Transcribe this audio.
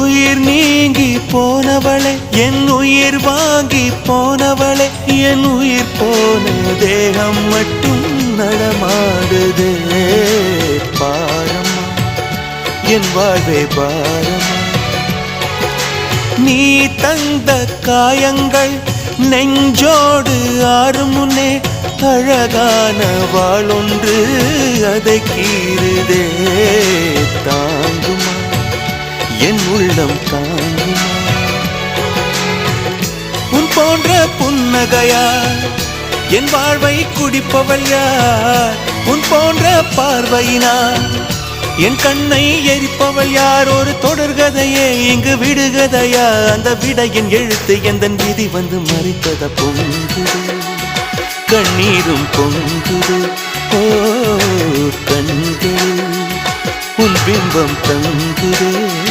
உயிர் நீங்கி போனவளே, என் உயிர் வாங்கி போனவளே, என் உயிர் போன தேகம் மட்டும் நடமாடுதே. பாரம்மா என் வாழ்வே பாரம்மா, நீ தந்த காயங்கள் நெஞ்சோடு ஆறும் முன்னே அழகான வாளொன்று அதை கீறுதே. தாங்குமா என் உள்ளம் தாங்குமா, உன் போன்ற புன்னகையார் என் வாழ்வை குடிப்பவள் யார்? உன் போன்ற பார்வையினார் என் கண்ணை எரிப்பவள் யார்? ஒரு தொடர்கதையே இங்கு விடுகதையா? அந்த விடையின் எழுத்து எந்தன் விதி வந்து மறித்தத பொங்குது, கண்ணீரும் பொங்குது. ஓ கண்கள் உன் பிம்பம் தங்குதே.